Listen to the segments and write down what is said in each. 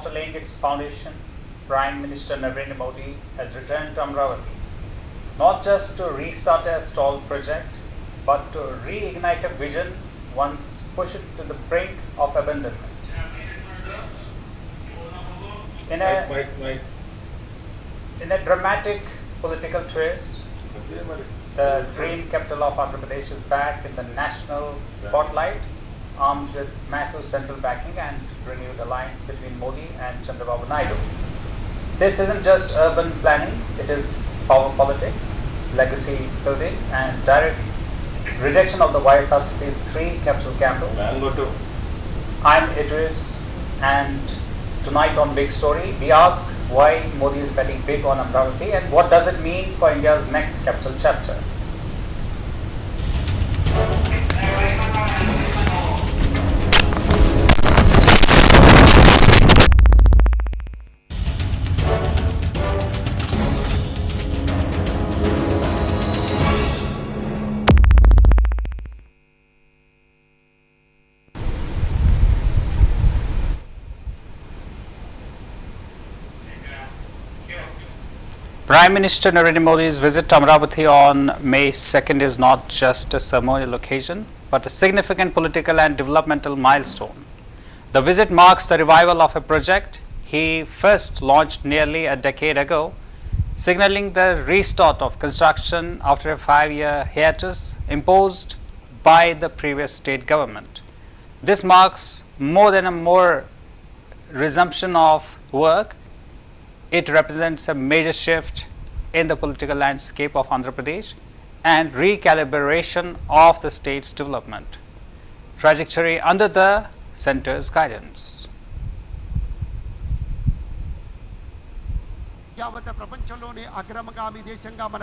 after laying its foundation, Prime Minister Narendra Modi has returned to Amravati, not just to restart a stalled project, but to reignite a vision once pushed to the brink of abandonment. In a dramatic political twist, the dream capital of Andhra Pradesh is back in the national spotlight, armed with massive central backing and renewed alliance between Modi and Chandrababu Naidu. This isn't just urban planning, it is power politics, legacy building and direct rejection of the YSRCP's 3 capital gamble. I'm Idris, and tonight on Big Story, we ask why Modi is betting big on Amravati and what does it mean for India's next capital chapter. Prime Minister Narendra Modi's visit to Amravati on May 2nd is not just a ceremonial occasion, but a significant political and developmental milestone. The visit marks the revival of a project he first launched nearly a decade ago, signaling the restart of construction after a 5-year hiatus imposed by the previous state government. This marks more than a resumption of work. It represents a major shift in the political landscape of Andhra Pradesh and recalibration of the state's development trajectory under the centre's guidance. యావత్ ప్రపంచంలోనే అగ్రమగామి దేశంగా మన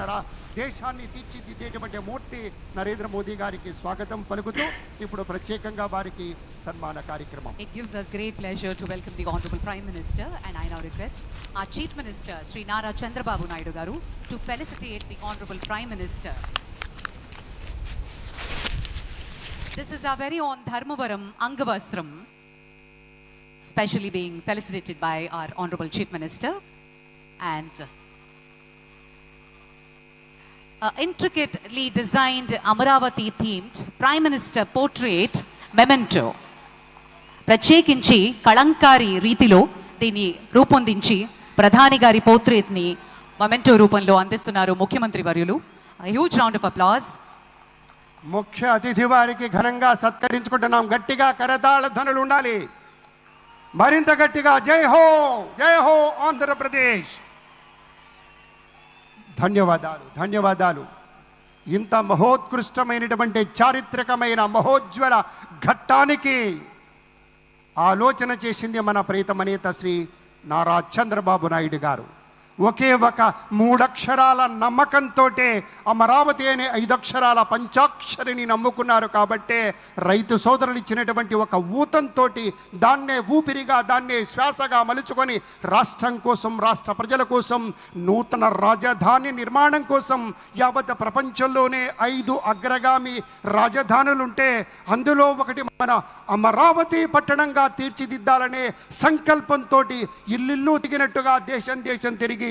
దేశాన్ని తీర్చిదిద్దేటువంటి మూర్తి నరేంద్ర మోదీ గారికి స్వాగతం పలుకుతూ ఇప్పుడు ప్రత్యేకంగా వారికి సన్మాన కార్యక్రమం. It gives us great pleasure to welcome the Honorable Prime Minister, and I now request our Chief Minister Sri Nara Chandrababu Naidu garu to felicitate the Honorable Prime Minister. This is our very own Dharmavaram Angavastram, specially being felicitated by our Honorable Chief Minister. And intricately designed Amaravati themed Prime Minister portrait memento ప్రత్యేకించి కళంకారి రీతిలో దీన్ని రూపొందించి ప్రధాని గారి portrait ని memento రూపంలో అందిస్తున్నారు ముఖ్యమంత్రి వర్యులు. Huge round of applause. ముఖ్య అతిథి వారికి ఘనంగా సత్కరించుకుంటున్నాం. గట్టిగా కరతాళ ధ్వనులు ఉండాలి. మరింత గట్టిగా జై హో జై హో ఆంధ్రప్రదేశ్. ధన్యవాదాలు ధన్యవాదాలు. ఇంత మహోత్కృష్టమైనటువంటి చారిత్రకమైన మహోజ్వల ఘట్టానికి ఆలోచన చేసింది మన ప్రియతమ నేత శ్రీ నారా చంద్రబాబు నాయుడు గారు. ఒకే ఒక 3 అక్షరాల నమ్మకంతో అమరావతి అనే 5 అక్షరాల పంచాక్షరిని నమ్ముకున్నారు. కాబట్టే రైతు సోదరులు ఇచ్చినటువంటి ఒక ఊతంతో దాన్నే ఊపిరిగా దాన్నే శ్వాసగా మలుచుకొని రాష్ట్రం కోసం రాష్ట్ర ప్రజల కోసం నూతన రాజధాని నిర్మాణం కోసం యావత్ ప్రపంచంలోనే 5 అగ్రగామి రాజధానులుంటే అందులో ఒకటి మన అమరావతి పట్టణంగా తీర్చిదిద్దాలనే సంకల్పంతో ఇల్లు తిరిగినట్టుగా దేశం దేశం తిరిగి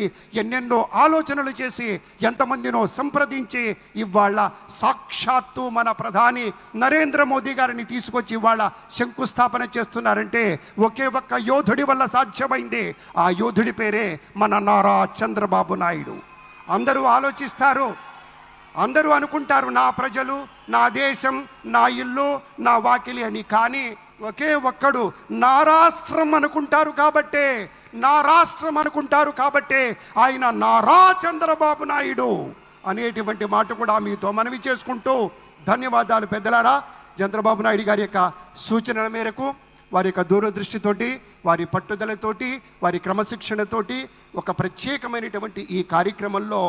ఎన్నెన్నో ఆలోచనలు చేసి ఎంతమందినో సంప్రదించి ఇవాళ సాక్షాత్తు మన ప్రధాని నరేంద్ర మోదీ గారిని తీసుకొచ్చి ఇవాళ శంకుస్థాపన చేస్తున్నారంటే ఒకే ఒక్క యోధుడి వల్ల సాధ్యమైంది. ఆ యోధుడి పేరే మన నారా చంద్రబాబు నాయుడు. అందరూ ఆలోచిస్తారు, అందరూ అనుకుంటారు నా ప్రజలు, నా దేశం, నా ఇల్లు, నా వాకిలి అని. కానీ ఒకే ఒక్కడు నా రాష్ట్రం అనుకుంటారు. కాబట్టే నా రాష్ట్రం అనుకుంటారు కాబట్టే ఆయన నారా చంద్రబాబు నాయుడు అనేటువంటి మాట కూడా మీతో మనవి చేసుకుంటూ ధన్యవాదాలు పెద్దలారా. చంద్రబాబు నాయుడు గారి యొక్క సూచనల మేరకు వారి యొక్క దూరదృష్టితోటి వారి పట్టుదలతోటి వారి క్రమశిక్షణతోటి ఒక ప్రత్యేకమైనటువంటి ఈ కార్యక్రమంలో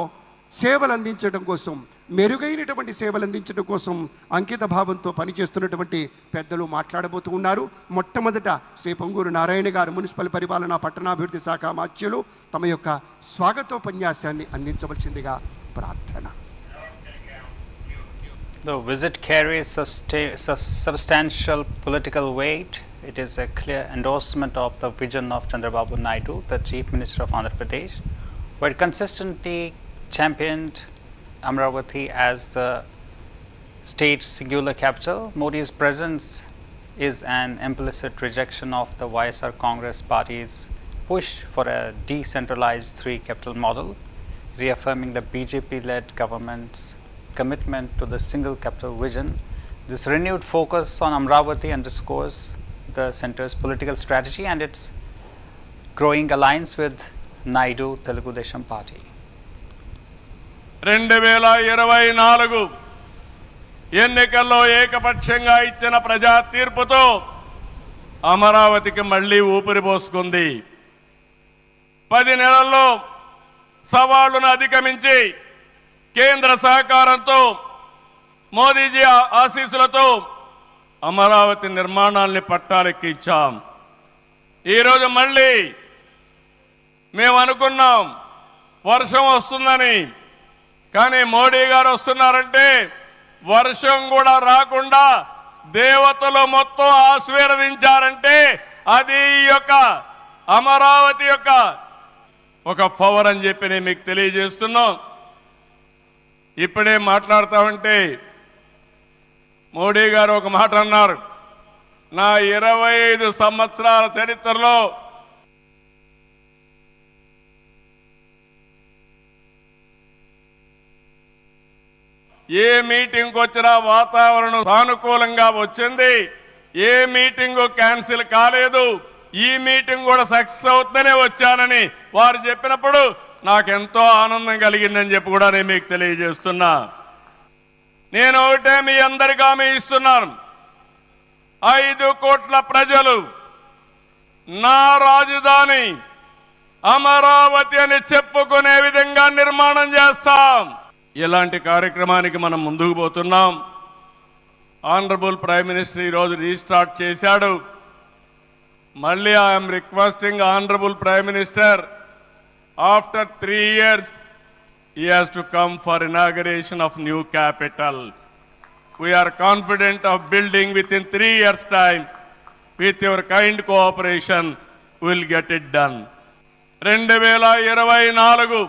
సేవలు అందించడం కోసం, మెరుగైనటువంటి సేవలు అందించడం కోసం అంకిత భావంతో పనిచేస్తున్నటువంటి పెద్దలు మాట్లాడబోతూ ఉన్నారు. మొట్టమొదట శ్రీ పొంగూరు నారాయణ గారు మున్సిపల్ పరిపాలన పట్టణాభివృద్ధి శాఖ మాత్యులు తమ యొక్క స్వాగతోపన్యాసాన్ని అందించవలసిందిగా ప్రార్థన. The visit carries a substantial political weight It is a clear endorsement of the vision of Chandrababu Naidu, the Chief Minister of Andhra Pradesh, who had consistently championed Amravati as the state's singular capital. Modi's presence is an implicit rejection of the YSR Congress party's push for a decentralized three capital model, reaffirming the BJP-led government's commitment to the single capital vision. This renewed focus on Amravati underscores the centre's political strategy and its growing alliance with Naidu Telugu Desam party. 2024 ఎన్నికల్లో ఏకపక్షంగా ఇచ్చిన ప్రజా తీర్పుతో అమరావతికి మళ్లీ ఊపిరి పోసుకుంది. 10 నెలల్లో సవాళ్లను అధిగమించి కేంద్ర సహకారంతో మోదీజీ ఆశీస్సులతో అమరావతి నిర్మాణాల్ని పట్టాలెక్కించాం. ఈరోజు మళ్ళీ మేము అనుకున్నాం వర్షం వస్తుందని, కానీ మోడీ గారు వస్తున్నారంటే వర్షం కూడా రాకుండా దేవతలు మొత్తం ఆశీర్వదించారంటే అది ఈ యొక్క అమరావతి యొక్క ఒక పవర్ అని చెప్పి నేను మీకు తెలియజేస్తున్నాం. ఇప్పుడే మాట్లాడుతామంటే మోడీ గారు ఒక మాట అన్నారు, నా 25 సంవత్సరాల చరిత్రలో ఏ మీటింగ్కి వచ్చినా వాతావరణం సానుకూలంగా వచ్చింది, ఏ మీటింగ్ క్యాన్సిల్ కాలేదు, ఈ మీటింగ్ కూడా సక్సెస్ అవుతుందనే వచ్చానని వారు చెప్పినప్పుడు నాకెంతో ఆనందం కలిగిందని చెప్పి కూడా నేను మీకు తెలియజేస్తున్నా. నేను ఒకటే మీ అందరికీ హామీ ఇస్తున్నాను, 5 కోట్ల ప్రజలు నా రాజధాని అమరావతి అని చెప్పుకునే విధంగా నిర్మాణం చేస్తాం. ఇలాంటి కార్యక్రమానికి మనం ముందుకు పోతున్నాం. ఆనరబుల్ ప్రైమ్ మినిస్టర్ ఈరోజు రీస్టార్ట్ చేశాడు. మళ్ళీ I'm requesting honourable prime minister, after 3 years he has to come for inauguration of new capital. We are confident of building within 3 years time. With your kind cooperation we will get it done. 2024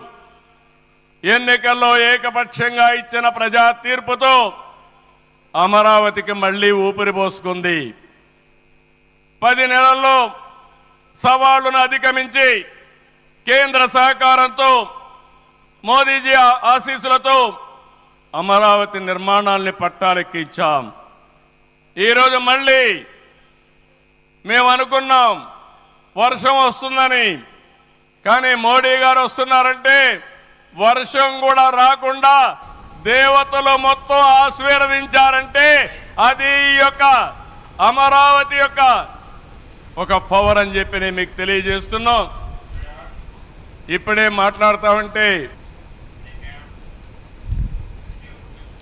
ఎన్నికల్లో ఏకపక్షంగా ఇచ్చిన ప్రజా తీర్పుతో అమరావతికి మళ్లీ ఊపిరి పోసుకుంది. 10 నెలల్లో సవాళ్లను అధిగమించి కేంద్ర సహకారంతో మోదీజీ ఆశీస్సులతో అమరావతి నిర్మాణాల్ని పట్టాలెక్కించాం. ఈరోజు మళ్ళీ మేము అనుకున్నాం వర్షం వస్తుందని, కానీ మోడీ గారు వస్తున్నారంటే వర్షం కూడా రాకుండా దేవతలు మొత్తం ఆశీర్వదించారంటే అది ఈ యొక్క అమరావతి యొక్క ఒక పవర్ అని చెప్పి నేను మీకు తెలియజేస్తున్నాం. ఇప్పుడే మాట్లాడుతామంటే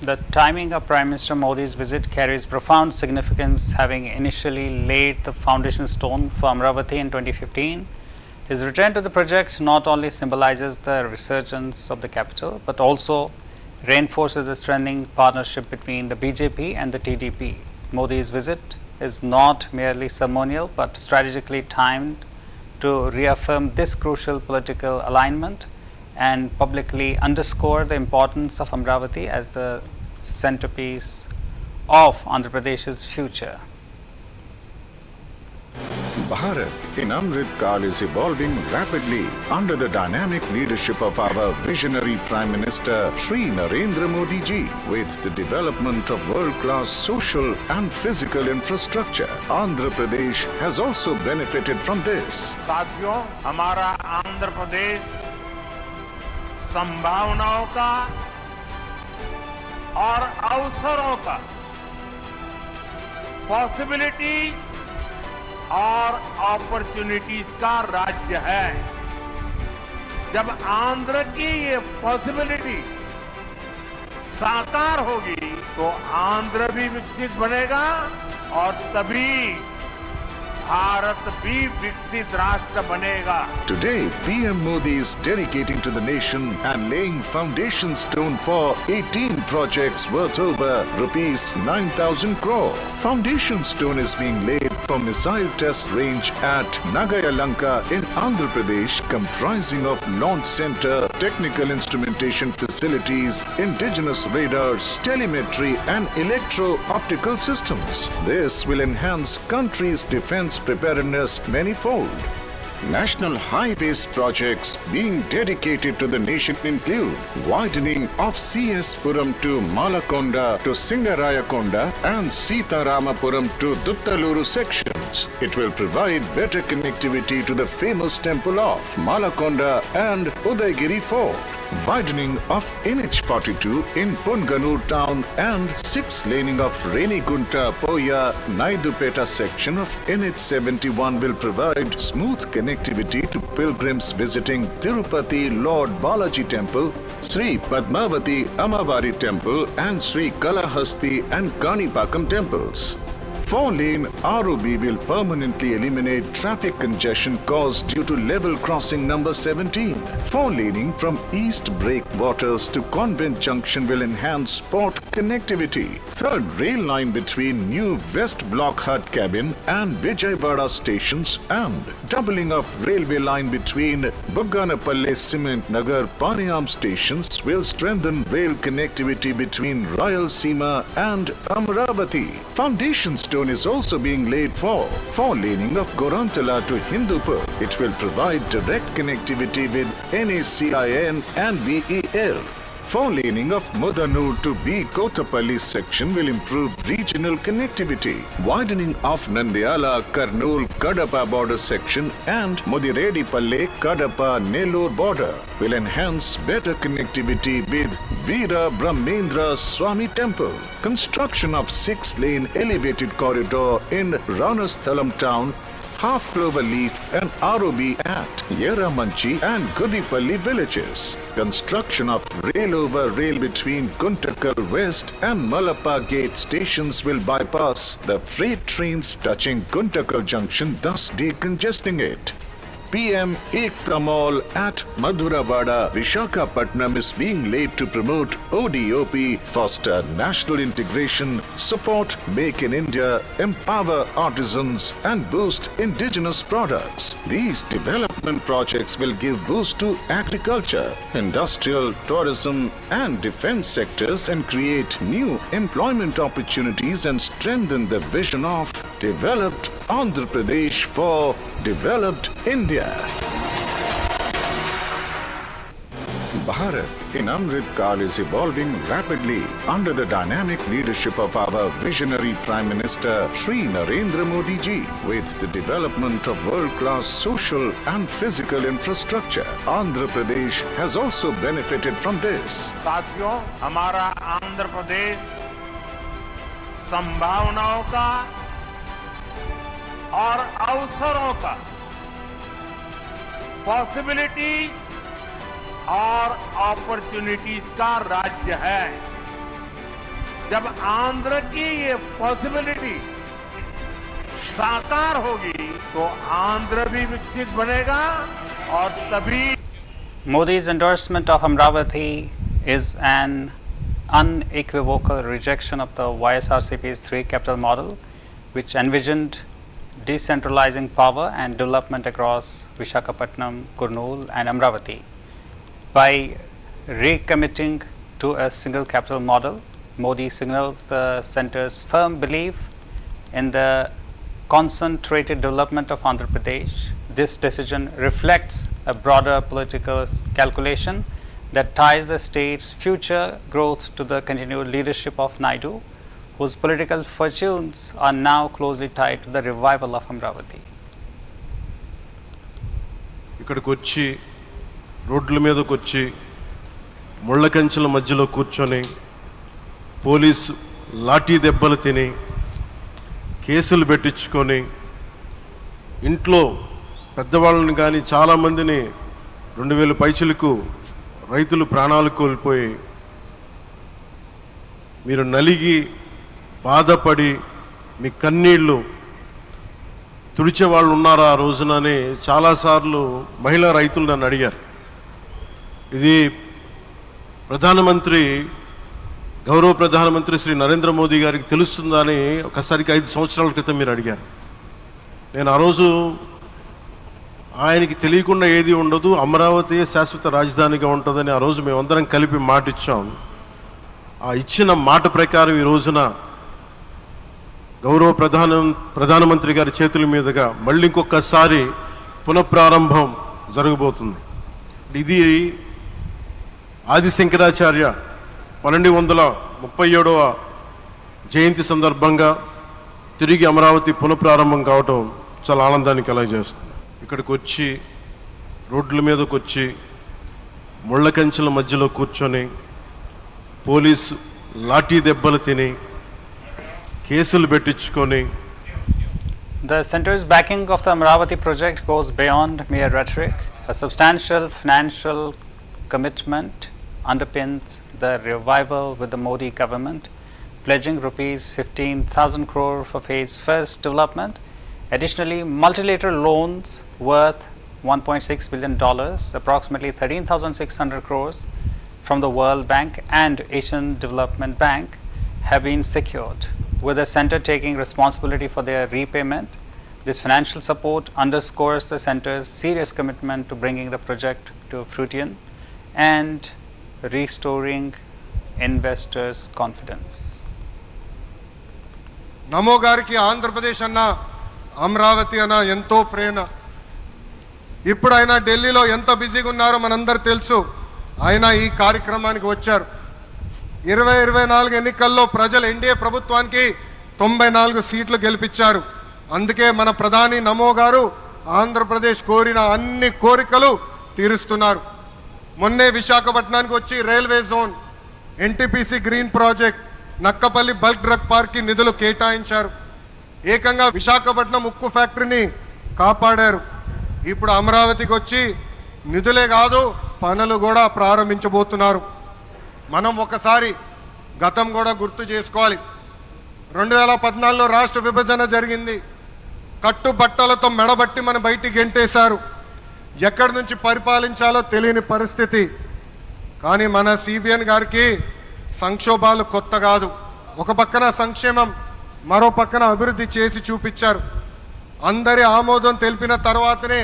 The timing of Prime Minister Modi's visit carries profound significance, having initially laid the foundation stone for Amravati in 2015. His return to the project not only symbolizes the resurgence of the capital, but also reinforces the strengthening partnership between the BJP and the TDP. Modi's visit is not merely ceremonial, but strategically timed to reaffirm this crucial political alignment and publicly underscore the importance of Amravati as the centerpiece of Andhra Pradesh's future. Bharat in Amrit Kaal is evolving rapidly under the dynamic leadership of our visionary Prime Minister Shri Narendra Modi ji. With the development of world-class social and physical infrastructure, Andhra Pradesh has also benefited from this. साथियों, हमारा आंध्र प्रदेश संभावनाओं का और अवसरों का, possibility और opportunities का राज्य है. जब आंध्र की ये पॉसिबिलिटी साकार होगी तो आंध्र भी विकसित बनेगा और तभी भारत भी विकसित राष्ट्र बनेगा। Today, PM Modi is dedicating to the nation and laying foundation stone for 18 projects worth over rupees 9,000 crore. Foundation stone is being laid for missile test range at Nagayalanka in Andhra Pradesh, comprising of launch center, technical instrumentation facilities, indigenous radars, telemetry and electro-optical systems. This will enhance country's defense preparedness manifold. National highways projects being dedicated to the nation include widening of CS Puram to Malakonda to Singarayakonda and Sitaramapuram to Duttaluru sections. It will provide better connectivity to the famous temple of Malakonda and Udaygiri Fort. Widening of NH42 in Punganur town and 6-laning of Renigunta Poya Naidupeta section of NH71 will provide smooth connectivity to pilgrims visiting Tirupati Lord Balaji Temple, Sri Padmavati Amavari Temple and Sri Kalahasti and Kanipakam temples. 4-lane ROB will permanently eliminate traffic congestion caused due to level crossing number 17. 4-laning from East Breakwaters to Convent Junction will enhance port connectivity. 3rd rail line between new West Block Hut Cabin and Vijayawada stations and doubling of railway line between Bugganapalle Cement Nagar Pariyam stations will strengthen rail connectivity between Rayalaseema and Amravati. Foundation stone is also being laid for 4-laning of Gorantala to Hindupur. It will provide direct connectivity with NACIN and BEL. 4-laning of Mudanur to B Kotapalli section will improve regional connectivity. Widening of Nandyala Kurnool Kadapa border section and Mudireddipalle Kadapa Nellore border will enhance better connectivity with Veera Brahmendra Swami temple. Construction of 6-lane elevated corridor in Ranasthalam town, Half Clover Leaf and ROB at Yeramanchi and Gudipalli villages. Construction of rail over rail between Guntakal West and Malappa Gate stations will bypass the freight trains touching Guntakal Junction, thus decongesting it. PM Ekta Mall at Madhuravada, Vishakhapatnam is being laid to promote ODOP, foster national integration, support Make in India, empower artisans and boost indigenous products. These development projects will give boost to agriculture, industrial, tourism and defense sectors and create new employment opportunities and strengthen the vision of developed Andhra Pradesh for developed India. Bharat in Amrit Kaal is evolving rapidly under the dynamic leadership of our visionary Prime Minister Shri Narendra Modi ji. With the development of world-class social and physical infrastructure, Andhra Pradesh has also benefited from this. साथियों, हमारा आंध्र प्रदेश संभावनाओं का और अवसरों का, possibility और opportunities का राज्य है। जब आंध्र की ये पॉसिबिलिटी साकार होगी तो आंध्र भी विकसित बनेगा और तभी Modi's endorsement of Amravati is an unequivocal rejection of the YSRCP's 3 capital model, which envisioned decentralizing power and development across Vishakhapatnam, Kurnool and Amravati. By recommitting to a single capital model, Modi signals the centre's firm belief in the concentrated development of Andhra Pradesh. This decision reflects a broader political calculation that ties the state's future growth to the continued leadership of Naidu, whose political fortunes are now closely tied to the revival of Amravati. ఇక్కడికి వచ్చి రోడ్ల మీదకి వచ్చి ముళ్ళ కంచెల మధ్యలో కూర్చొని police lathi దెబ్బలు తిని కేసులు పెట్టించుకొని ఇంట్లో పెద్దవాళ్ళని కానీ చాలామందిని 2000 పైచులకు రైతులు ప్రాణాలు కోల్పోయి మీరు నలిగి బాధపడి మీ కన్నీళ్ళు తుడిచే వాళ్ళు ఉన్నారా ఆ రోజునని చాలాసార్లు మహిళా రైతులు నన్ను అడిగారు. ఇది గౌరవ ప్రధానమంత్రి శ్రీ నరేంద్ర మోదీ గారికి తెలుస్తుందా అని ఒకసారికి 5 సంవత్సరాల క్రితం మీరు అడిగారు. నేను ఆ రోజు ఆయనకి తెలియకుండా ఏది ఉండదు, అమరావతి శాశ్వత రాజధానిగా ఉంటుందని ఆ రోజు మేమందరం కలిపి మాట ఇచ్చాం. ఆ ఇచ్చిన మాట ప్రకారం ఈ రోజున గౌరవ ప్రధానమంత్రి గారి చేతుల మీదుగా మళ్ళీ ఇంకొకసారి పునఃప్రారంభం జరగబోతుంది. ఇది ఆది శంకరాచార్య 1237వ జయంతి సందర్భంగా తిరిగి అమరావతి పునఃప్రారంభం కావటం చాలా ఆనందాన్ని కలగజేస్తుంది. ఇక్కడికి వచ్చి రోడ్ల మీదకి వచ్చి ముళ్ళ కంచెల మధ్యలో కూర్చొని పోలీసు లాఠీ దెబ్బలు తిని కేసులు పెట్టించుకొని The centre's backing of the Amaravati project goes beyond mere rhetoric. A substantial financial commitment underpins the revival with the Modi government, pledging rupees 15,000 crore for phase first development. Additionally, multilateral loans worth $1.6 billion, approximately 13,600 crores from the World Bank and Asian Development Bank have been secured, with the centre taking responsibility for their repayment. This financial support underscores the centre's serious commitment to bringing the project to fruition and restoring investors' confidence. నమో గారికి ఆంధ్రప్రదేశ్ అన్న అమరావతి అన్న ఎంతో ప్రేమ. ఇప్పుడు ఆయన ఢిల్లీలో ఎంత బిజీగా ఉన్నారో మనందరూ తెలుసు. ఆయన ఈ కార్యక్రమానికి వచ్చారు. 2024 ఎన్నికల్లో ప్రజలు ఎన్డీఏ ప్రభుత్వానికి 94 సీట్లు గెలిపించారు. అందుకే మన ప్రధాని నమో గారు ఆంధ్రప్రదేశ్ కోరిన అన్ని కోరికలు తీరుస్తున్నారు. మొన్నే విశాఖపట్నానికి వచ్చి railway zone, NTPC green project, Nakkapalli bulk drug park కి నిధులు కేటాయించారు. ఏకంగా విశాఖపట్నం ఉక్కు ఫ్యాక్టరీని కాపాడారు. ఇప్పుడు అమరావతికి వచ్చి నిధులే కాదు పనులు కూడా ప్రారంభించబోతున్నారు. మనం ఒకసారి గతం కూడా గుర్తు చేసుకోవాలి. 2014లో రాష్ట్ర విభజన జరిగింది. కట్టుబట్టలతో మెడబట్టి మన బయటికి గెంటేశారు. ఎక్కడి నుంచి పరిపాలించాలో తెలియని పరిస్థితి. కానీ మన సిబిఎన్ గారికి సంక్షోభాలు కొత్త కాదు. ఒక పక్కన సంక్షేమం, మరో పక్కన అభివృద్ధి చేసి చూపించారు. అందరి ఆమోదం తెలిపిన తర్వాతనే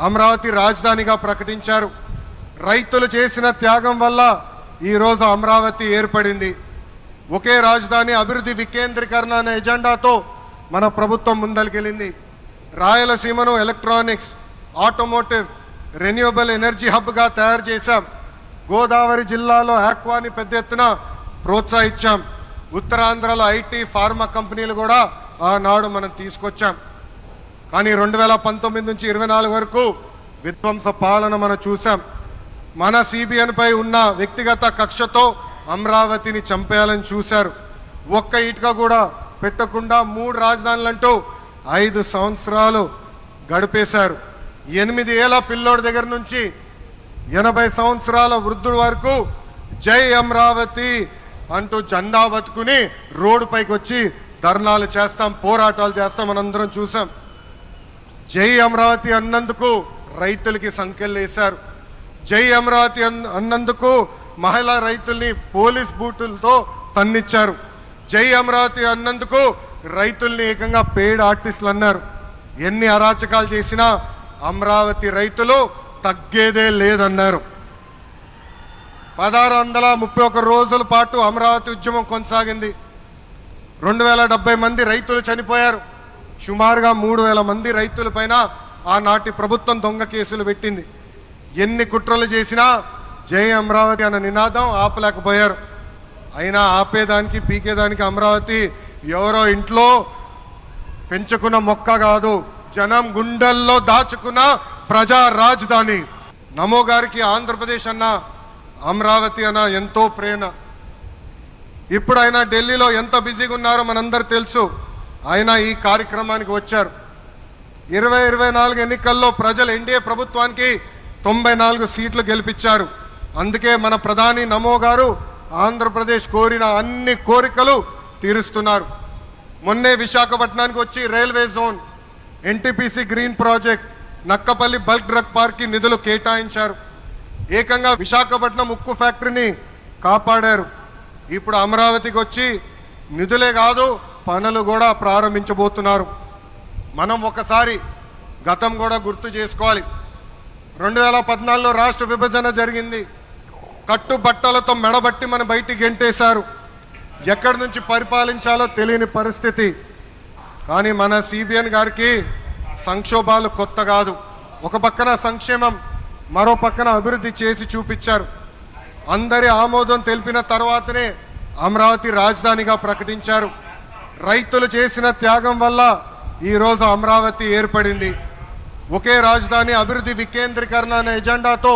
అమరావతి రాజధానిగా ప్రకటించారు. రైతులు చేసిన త్యాగం వల్ల ఈరోజు అమరావతి ఏర్పడింది. ఒకే రాజధాని అభివృద్ధి వికేంద్రీకరణ అనే ఎజెండాతో మన ప్రభుత్వం ముందరికెళ్ళింది. రాయలసీమను ఎలక్ట్రానిక్స్, ఆటోమోటివ్, రెన్యూవబుల్ ఎనర్జీ హబ్గా తయారు చేశాం. గోదావరి జిల్లాలో ఆక్వాని పెద్ద ఎత్తున ప్రోత్సహించాం. ఉత్తరాంధ్రలో ఐటీ, ఫార్మా కంపెనీలు కూడా ఆనాడు మనం తీసుకొచ్చాం. కానీ 2019 నుంచి 24 వరకు విధ్వంస పాలన మనం చూసాం. మన సిబిఎన్ పై ఉన్న వ్యక్తిగత కక్షతో అమరావతిని చంపేయాలని చూశారు. ఒక్క ఇటుక కూడా పెట్టకుండా 3 రాజధానులంటూ 5 సంవత్సరాలు గడిపేశారు. 8 ఏళ్ల పిల్లోడి దగ్గర నుంచి 80 సంవత్సరాల వృద్ధుడి వరకు జై అమరావతి అంటూ జెండా బతుకుని రోడ్డు పైకి వచ్చి ధర్నాలు చేస్తాం, పోరాటాలు చేస్తాం. మనందరం చూసాం. జై అమరావతి అన్నందుకు రైతులకి సంఖ్యలు వేశారు. జై అమరావతి అన్నందుకు మహిళా రైతుల్ని పోలీస్ బూటులతో తన్నిచ్చారు. జై అమరావతి అన్నందుకు రైతుల్ని ఏకంగా పెయిడ్ ఆర్టిస్టులు అన్నారు. ఎన్ని అరాచకాలు చేసినా అమరావతి రైతులు తగ్గేదే లేదన్నారు. 1631 రోజుల పాటు అమరావతి ఉద్యమం కొనసాగింది. 2070 మంది రైతులు చనిపోయారు. సుమారుగా 3000 మంది రైతుల పైన ఆనాటి ప్రభుత్వం దొంగ కేసులు పెట్టింది. ఎన్ని కుట్రలు చేసినా జై అమరావతి అన్న నినాదం ఆపలేకపోయారు. అయినా ఆపేదానికి, పీకేదానికి అమరావతి ఎవరో ఇంట్లో పెంచుకున్న మొక్క కాదు, జనం గుండెల్లో దాచుకున్న ప్రజా రాజధాని. నమో గారికి ఆంధ్రప్రదేశ్ అన్న అమరావతి అన్న ఎంతో ప్రేమ. ఇప్పుడు ఆయన ఢిల్లీలో ఎంత బిజీగా ఉన్నారో మనందరూ తెలుసు. ఆయన ఈ కార్యక్రమానికి వచ్చారు. 2024 ఎన్నికల్లో ప్రజలు ఎన్డీఏ ప్రభుత్వానికి 94 సీట్లు గెలిపించారు. అందుకే మన ప్రధాని నమో గారు ఆంధ్రప్రదేశ్ కోరిన అన్ని కోరికలు తీరుస్తున్నారు. మొన్నే విశాఖపట్నానికి వచ్చి railway zone, NTPC green project, Nakkapalli bulk drug park కి నిధులు కేటాయించారు. ఏకంగా విశాఖపట్నం ఉక్కు ఫ్యాక్టరీని కాపాడారు. ఇప్పుడు అమరావతికి వచ్చి నిధులే కాదు పనులు కూడా ప్రారంభించబోతున్నారు. మనం ఒకసారి గతం కూడా గుర్తు చేసుకోవాలి. 2014లో రాష్ట్ర విభజన జరిగింది. కట్టుబట్టలతో మెడబట్టి మన బయటికి గెంటేశారు. ఎక్కడి నుంచి పరిపాలించాలో తెలియని పరిస్థితి. కానీ మన సిబిఎన్ గారికి సంక్షోభాలు కొత్త కాదు. ఒక పక్కన సంక్షేమం, మరో పక్కన అభివృద్ధి చేసి చూపించారు. అందరి ఆమోదం తెలిపిన తర్వాతనే అమరావతి రాజధానిగా ప్రకటించారు. రైతులు చేసిన త్యాగం వల్ల ఈరోజు అమరావతి ఏర్పడింది. ఒకే రాజధాని అభివృద్ధి వికేంద్రీకరణ అనే ఎజెండాతో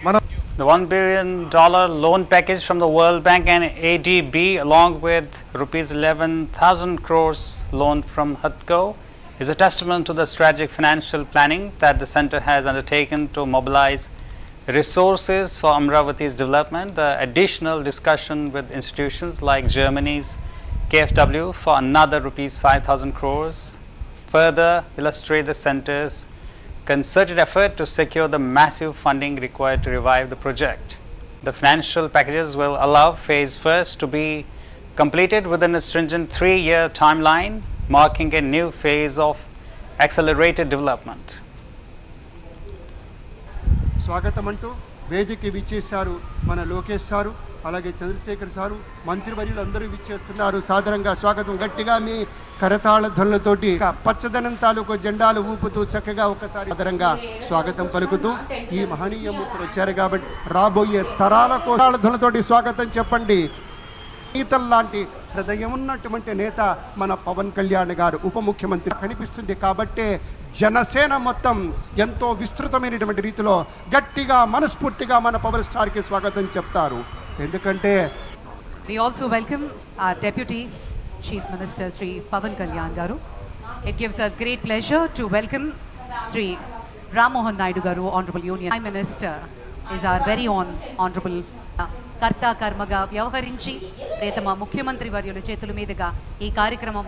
మన The $1 billion loan package from the World Bank and ADB, along with rupees 11,000 crores loan from HUDCO, is a testament to the strategic financial planning that the center has undertaken to mobilize resources for Amravati's development. The additional discussion with institutions like Germany's KfW for another rupees 5,000 crores further illustrate the center's concerted effort to secure the massive funding required to revive the project. The financial packages will allow phase first to be completed within a stringent 3-year timeline, marking a new phase of accelerated development. స్వాగతం అంటూ వేదికకి విచ్చేశారు మన Lokesh sir, అలాగే Chandrasekhar sir, మంత్రివర్యులు అందరూ విచ్చేస్తున్నారు. సాదరంగా స్వాగతం. గట్టిగా మీ కరతాళ ధ్వనులతోటి పచ్చదనం తాలూకు జెండాలు ఊపుతూ చక్కగా ఒకసారి సాదరంగా స్వాగతం పలుకుతూ ఈ మహనీయ మూర్తులు వచ్చారు కాబట్టి రాబోయే తరాలకు ధ్వనులతోటి స్వాగతం చెప్పండి. ఈతల్లాంటి హృదయం ఉన్నటువంటి నేత మన పవన్ కళ్యాణ్ గారు ఉప ముఖ్యమంత్రి కనిపిస్తుంది. కాబట్టే జనసేన మొత్తం ఎంతో విస్తృతమైనటువంటి రీతిలో గట్టిగా మనస్ఫూర్తిగా మన పవర్ స్టార్కి స్వాగతం చెప్తారు. ఎందుకంటే We also welcome our Deputy Chief Minister Sri Pavan Kalyan Garu. It gives us great pleasure to welcome Sri Ram Mohan Naidu Garu, Honorable Union Prime Minister, is our very own Honorable Karta Karmaga వ్యవహరించి రేతమ ముఖ్యమంత్రి వర్యుల చేతుల మీదుగా ఈ కార్యక్రమం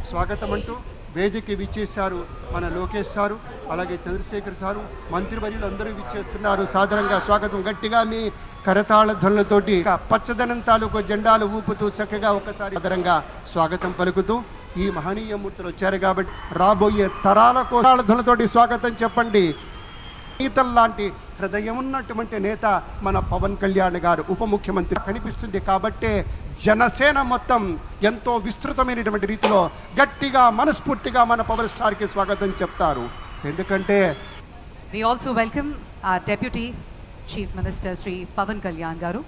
స్వాగతం అంటూ వేదికకి విచ్చేశారు మన లోకేష్ సారు, అలాగే చంద్రశేఖర్ సారు, మంత్రివర్యులు అందరూ విచ్చేస్తున్నారు. సాదరంగా స్వాగతం. గట్టిగా మీ కరతాళ ధ్వనులతోటి పచ్చదనం తాలూకు జెండాలు ఊపుతూ చక్కగా ఒకసారి సాదరంగా స్వాగతం పలుకుతూ ఈ మహనీయ మూర్తులు వచ్చారు కాబట్టి రాబోయే తరాలకు ధ్వనులతోటి స్వాగతం చెప్పండి. ఈతల్లాంటి హృదయం ఉన్నటువంటి నేత మన పవన్ కళ్యాణ్ గారు ఉప ముఖ్యమంత్రి కనిపిస్తుంది. కాబట్టే జనసేన మొత్తం ఎంతో విస్తృతమైనటువంటి రీతిలో గట్టిగా మనస్ఫూర్తిగా మన పవర్ స్టార్కి స్వాగతం చెప్తారు. ఎందుకంటే We also welcome our Deputy Chief Minister Sri Pavan Kalyan Garu.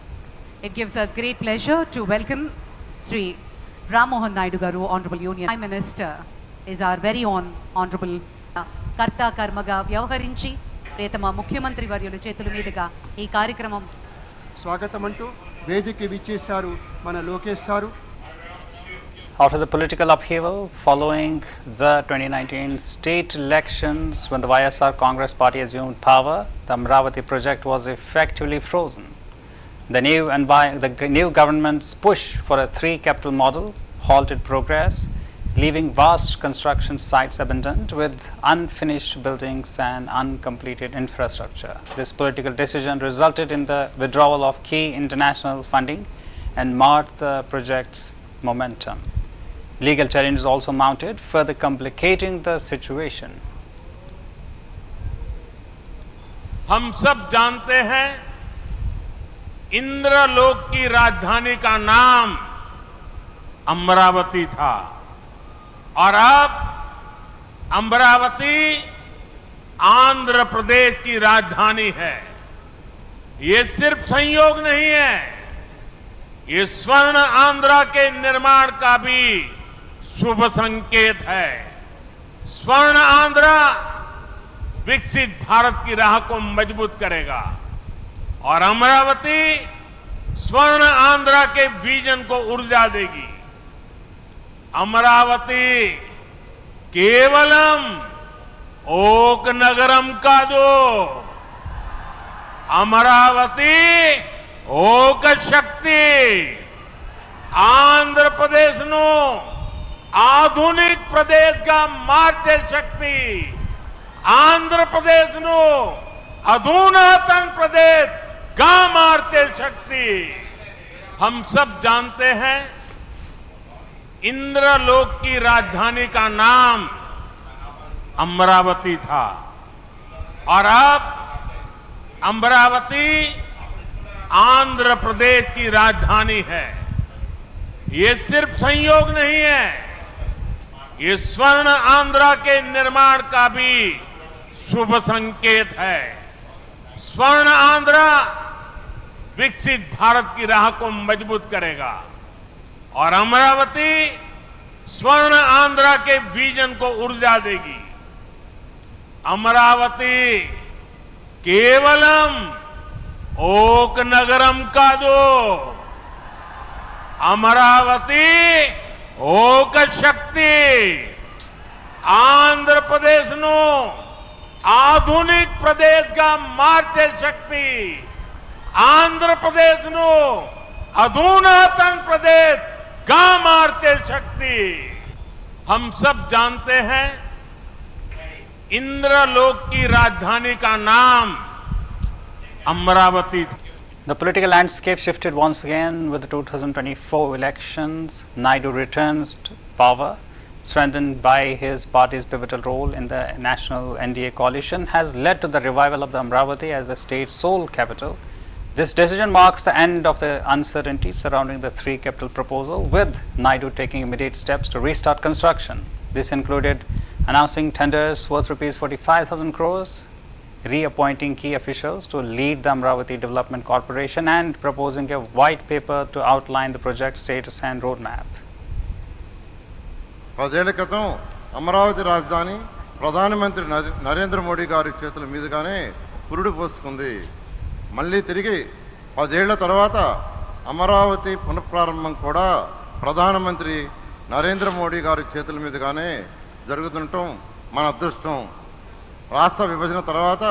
It gives us great pleasure to welcome Sri Ram Mohan Naidu Garu, Honorable Union Prime Minister, is our very own Honorable Karta Karmaga వ్యవహరించి రేతమ ముఖ్యమంత్రి వర్యుల చేతుల మీదుగా ఈ కార్యక్రమం స్వాగతం అంటూ వేదికకి విచ్చేశారు మన Lokesh sir. After the political upheaval following the 2019 state elections, when the YSR Congress party assumed power, the Amravati project was effectively frozen. The new government's push for a 3 capital model halted progress, leaving vast construction sites abandoned with unfinished buildings and uncompleted infrastructure. This political decision resulted in the withdrawal of key international funding and marred the project's momentum. Legal challenges also mounted, further complicating the situation. हम सब जानते हैं इंद्रलोक की राजधानी का नाम अमरावती था और अब अमरावती आंध्र प्रदेश की राजधानी है। ये सिर्फ संयोग नहीं है, ये स्वर्ण आंध्रा के निर्माण का भी शुभ संकेत है। स्वर्ण आंध्रा विकसित भारत की राह को मजबूत करेगा और अमरावती स्वर्ण आंध्रा के विजन को ऊर्जा देगी। अमरावती केवलम ओक नगरम कादु, अमरावती ओक शक्ति आंध्र प्रदेश नु ఆధునిక ప్రదేశ్గా మార్చే శక్తి ఆంధ్రప్రదేశ్ను अधुनातन प्रदेश गा मारते शक्ति हम सब जानते हैं। इंद्रलोक की राजधानी का नाम अमरावती था और अब अमरावती आंध्र प्रदेश की राजधानी है। ये सिर्फ संयोग नहीं है, ये स्वर्ण आंध्रा के निर्माण का भी शुभ संकेत है। स्वर्ण आंध्रा विकसित भारत की राह को मजबूत करेगा और अमरावती स्वर्ण आंध्रा के विजन को ऊर्जा देगी। अमरावती केवलम ओक नगरम का दो, अमरावती ओक शक्ति आंध्र प्रदेश नो आधुनिक प्रदेश का मार्चे शक्ति आंध्र प्रदेश नो अधुनातन प्रदेश का मार्चे शक्ति हम सब जानते हैं। इंद्रलोक की राजधानी का नाम अमरावती था। The political landscape shifted once again with the 2024 elections. Naidu returns to power, strengthened by his party's pivotal role in the national NDA coalition, has led to the revival of the Amravati as the state's sole capital. This decision marks the end of the uncertainty surrounding the three capital proposal, with Naidu taking immediate steps to restart construction. This included announcing tenders worth Rs 45,000 crores, reappointing key officials to lead the Amravati Development Corporation, and proposing a white paper to outline the project status and roadmap. 10 ఏళ్ల క్రితం అమరావతి రాజధాని ప్రధానమంత్రి నరేంద్ర మోడీ గారి చేతుల మీదుగానే పురుడు పోసుకుంది. మళ్ళీ తిరిగి 10 ఏళ్ల తర్వాత అమరావతి పునఃప్రారంభం కూడా ప్రధానమంత్రి నరేంద్ర మోడీ గారి చేతుల మీదుగానే జరుగుతుండటం మన అదృష్టం. రాష్ట్ర విభజన తర్వాత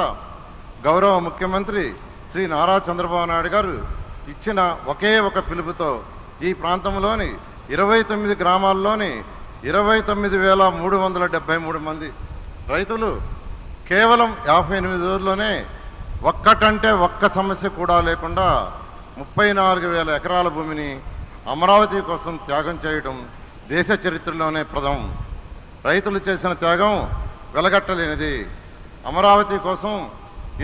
గౌరవ ముఖ్యమంత్రి శ్రీ నారా చంద్రబాబు నాయుడు గారు ఇచ్చిన ఒకే ఒక పిలుపుతో ఈ ప్రాంతంలోని 29 గ్రామాల్లోని 29,373 మంది రైతులు కేవలం 58 రోజుల్లోనే ఒక్కటంటే ఒక్క సమస్య కూడా లేకుండా 34,000 ఎకరాల భూమిని అమరావతి కోసం త్యాగం చేయడం దేశ చరిత్రలోనే ప్రథమం. రైతులు చేసిన త్యాగం వెలగట్టలేనిది. అమరావతి కోసం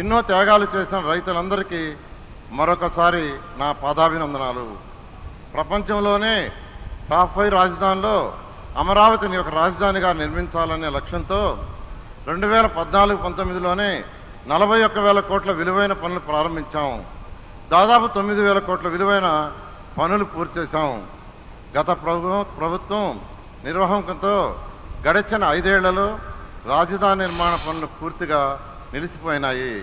ఎన్నో త్యాగాలు చేసిన రైతులందరికీ మరొకసారి నా పాదాభినందనాలు. ప్రపంచంలోనే టాప్ 5 రాజధానిలో అమరావతిని ఒక రాజధానిగా నిర్మించాలనే లక్ష్యంతో 2014-19లోనే 41,000 కోట్ల విలువైన పనులు ప్రారంభించాం. దాదాపు 9,000 కోట్ల విలువైన పనులు పూర్తి చేశాం. గత ప్రభుత్వం నిర్వాహకంతో గడిచిన 5 ఏళ్లలో రాజధాని నిర్మాణ పనులు పూర్తిగా నిలిచిపోయినాయి.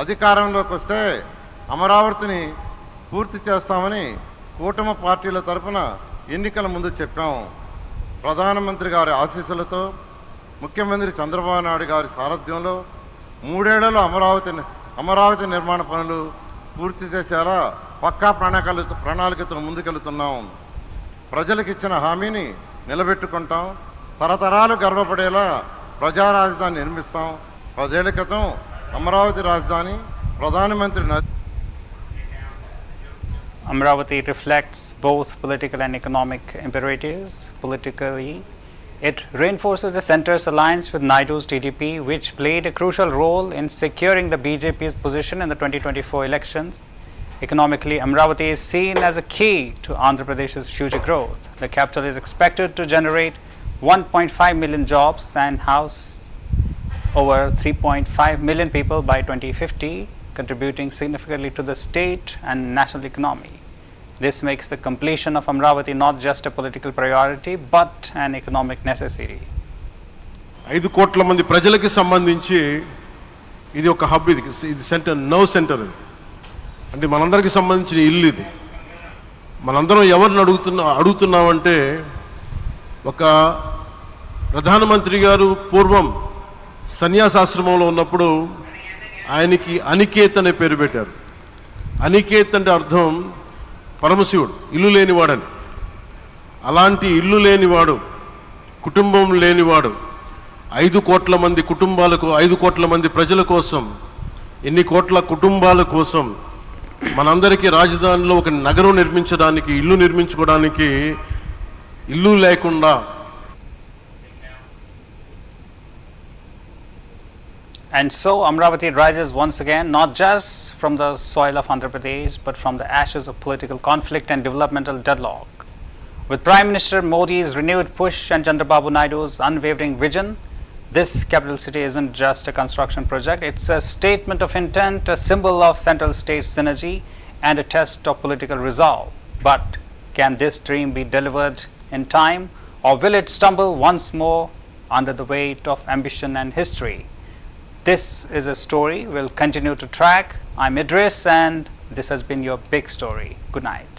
అధికారంలోకి వస్తే అమరావతిని పూర్తి చేస్తామని కూటమి పార్టీల తరఫున ఎన్నికల ముందు చెప్పాం. ప్రధానమంత్రి గారి ఆశీస్సులతో ముఖ్యమంత్రి చంద్రబాబు నాయుడు గారి సారథ్యంలో 3 ఏళ్లలో అమరావతి నిర్మాణ పనులు పూర్తి చేసేలా పక్కా ప్రణాళికతో ముందుకెళ్తున్నాం. ప్రజలకు ఇచ్చిన హామీని నిలబెట్టుకుంటాం. తరతరాలు గర్వపడేలా ప్రజా రాజధాని నిర్మిస్తాం. 10 ఏళ్ల క్రితం అమరావతి రాజధాని ప్రధానమంత్రి Amravati reflects both political and economic imperatives. Politically, it reinforces the centre's alliance with Naidu's TDP, which played a crucial role in securing the BJP's position in the 2024 elections. Economically, Amravati is seen as a key to Andhra Pradesh's future growth. The capital is expected to generate 1.5 million jobs and house over 3.5 million people by 2050, contributing significantly to the state and national economy. This makes the completion of Amravati not just a political priority but an economic necessity. 5 కోట్ల మంది ప్రజలకి సంబంధించి ఇది ఒక hub. ఇది centre, now centre. అంటే మనందరికి సంబంధించిన ఇల్లు ఇది. మనందరం ఎవరిని అడుగుతున్నామంటే, ఒక ప్రధానమంత్రి గారు పూర్వం సన్యాసాశ్రమంలో ఉన్నప్పుడు ఆయనకి అనికేత్ అనే పేరు పెట్టారు. అనికేత్ అంటే అర్థం పరమశివుడు, ఇల్లు లేనివాడని. అలాంటి ఇల్లు లేనివాడు కుటుంబం లేనివాడు 5 కోట్ల మంది కుటుంబాలకు 5 కోట్ల మంది ప్రజల కోసం ఎన్ని కోట్ల కుటుంబాల కోసం మనందరికీ రాజధానిలో ఒక నగరం నిర్మించడానికి ఇల్లు నిర్మించుకోవడానికి ఇల్లు లేకుండా And so Amravati rises once again, not just from the soil of Andhra Pradesh, but from the ashes of political conflict and developmental deadlock. With Prime Minister Modi's renewed push and Chandrababu Naidu's unwavering vision, this capital city isn't just a construction project, it's a statement of intent, a symbol of central state synergy, and a test of political resolve. But can this dream be delivered in time, or will it stumble once more under the weight of ambition and history? This is a story we'll continue to track. I'm Idris, and this has been your big story. Good night.